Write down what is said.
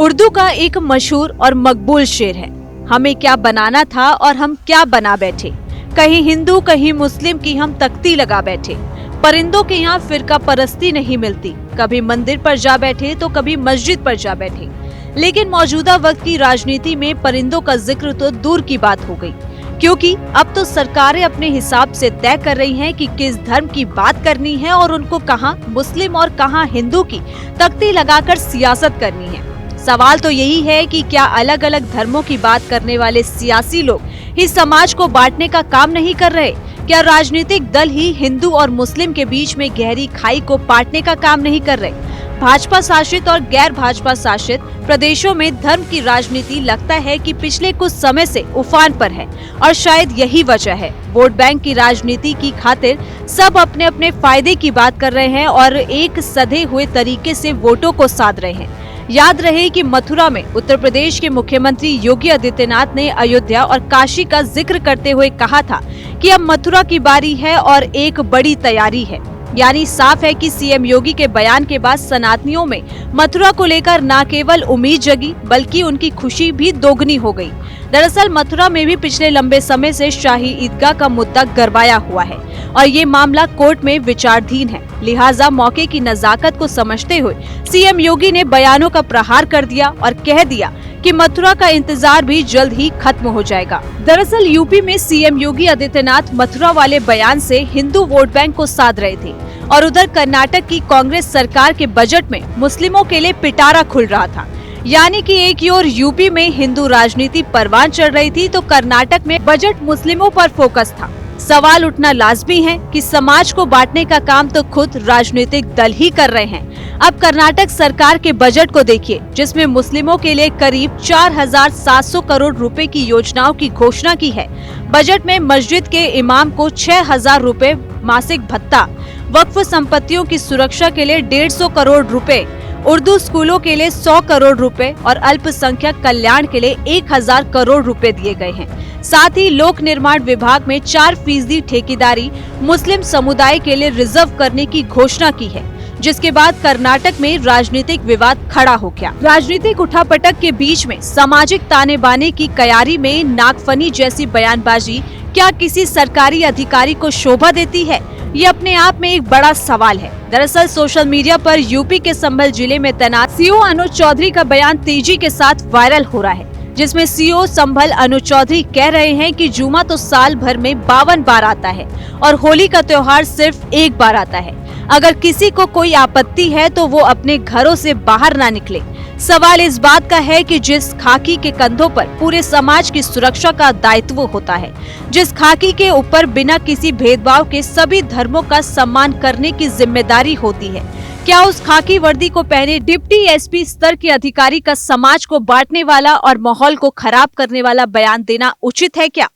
उर्दू का एक मशहूर और मकबूल शेर है, हमें क्या बनाना था और हम क्या बना बैठे। कहीं हिंदू कहीं मुस्लिम की हम तख्ती लगा बैठे। परिंदों के यहाँ फिरका परस्ती नहीं मिलती, कभी मंदिर पर जा बैठे तो कभी मस्जिद पर जा बैठे। लेकिन मौजूदा वक्त की राजनीति में परिंदों का जिक्र तो दूर की बात हो गई, क्योंकि अब तो सरकारें अपने हिसाब से तय कर रही हैं कि किस धर्म की बात करनी है और उनको कहां मुस्लिम और कहां हिंदू की तख्ती लगाकर सियासत करनी है। सवाल तो यही है कि क्या अलग अलग धर्मों की बात करने वाले सियासी लोग ही समाज को बांटने का काम नहीं कर रहे? क्या राजनीतिक दल ही हिंदू और मुस्लिम के बीच में गहरी खाई को पाटने का काम नहीं कर रहे? भाजपा शासित और गैर भाजपा शासित प्रदेशों में धर्म की राजनीति लगता है कि पिछले कुछ समय से उफान पर है और शायद यही वजह है। वोट बैंक की राजनीति की खातिर सब अपने अपने फायदे की बात कर रहे हैं और एक सधे हुए तरीके से वोटों को साध रहे हैं। याद रहे कि मथुरा में उत्तर प्रदेश के मुख्यमंत्री योगी आदित्यनाथ ने अयोध्या और काशी का जिक्र करते हुए कहा था कि अब मथुरा की बारी है और एक बड़ी तैयारी है। यानी साफ है कि सीएम योगी के बयान के बाद सनातनियों में मथुरा को लेकर न केवल उम्मीद जगी बल्कि उनकी खुशी भी दोगुनी हो गई। दरअसल मथुरा में भी पिछले लंबे समय से शाही ईदगाह का मुद्दा गरमाया हुआ है और ये मामला कोर्ट में विचाराधीन है। लिहाजा मौके की नजाकत को समझते हुए सीएम योगी ने बयानों का प्रहार कर दिया और कह दिया कि मथुरा का इंतजार भी जल्द ही खत्म हो जाएगा। दरअसल यूपी में सीएम योगी आदित्यनाथ मथुरा वाले बयान से हिंदू वोट बैंक को साध रहे थे और उधर कर्नाटक की कांग्रेस सरकार के बजट में मुस्लिमों के लिए पिटारा खुल रहा था। यानी कि एक ओर यूपी में हिंदू राजनीति परवान चढ़ रही थी तो कर्नाटक में बजट मुस्लिमों पर फोकस था। सवाल उठना लाजमी है कि समाज को बांटने का काम तो खुद राजनीतिक दल ही कर रहे हैं। अब कर्नाटक सरकार के बजट को देखिए, जिसमें मुस्लिमों के लिए करीब 4,700 करोड़ रुपए की योजनाओं की घोषणा की है। बजट में मस्जिद के इमाम को 6,000 रुपए मासिक भत्ता, वक्फ संपत्तियों की सुरक्षा के लिए 150 करोड़ रुपए, उर्दू स्कूलों के लिए 100 करोड़ रुपए और अल्पसंख्यक कल्याण के लिए 1,000 करोड़ रुपए दिए गए हैं। साथ ही लोक निर्माण विभाग में 4% ठेकेदारी मुस्लिम समुदाय के लिए रिजर्व करने की घोषणा की है, जिसके बाद कर्नाटक में राजनीतिक विवाद खड़ा हो गया। राजनीतिक उठापटक के बीच में सामाजिक ताने बाने की कयारी में नागफनी जैसी बयानबाजी क्या किसी सरकारी अधिकारी को शोभा देती है? ये अपने आप में एक बड़ा सवाल है। दरअसल सोशल मीडिया पर यूपी के संभल जिले में तैनात सीओ अनुज चौधरी का बयान तेजी के साथ वायरल हो रहा है, जिसमें सीओ संभल अनुज चौधरी कह रहे हैं कि जुमा तो साल भर में 52 बार आता है और होली का त्योहार सिर्फ एक बार आता है। अगर किसी को कोई आपत्ति है तो वो अपने घरों से बाहर ना निकले। सवाल इस बात का है कि जिस खाकी के कंधों पर पूरे समाज की सुरक्षा का दायित्व होता है, जिस खाकी के ऊपर बिना किसी भेदभाव के सभी धर्मों का सम्मान करने की जिम्मेदारी होती है, क्या उस खाकी वर्दी को पहने डिप्टी एसपी स्तर के अधिकारी का समाज को बांटने वाला और माहौल को खराब करने वाला बयान देना उचित है क्या?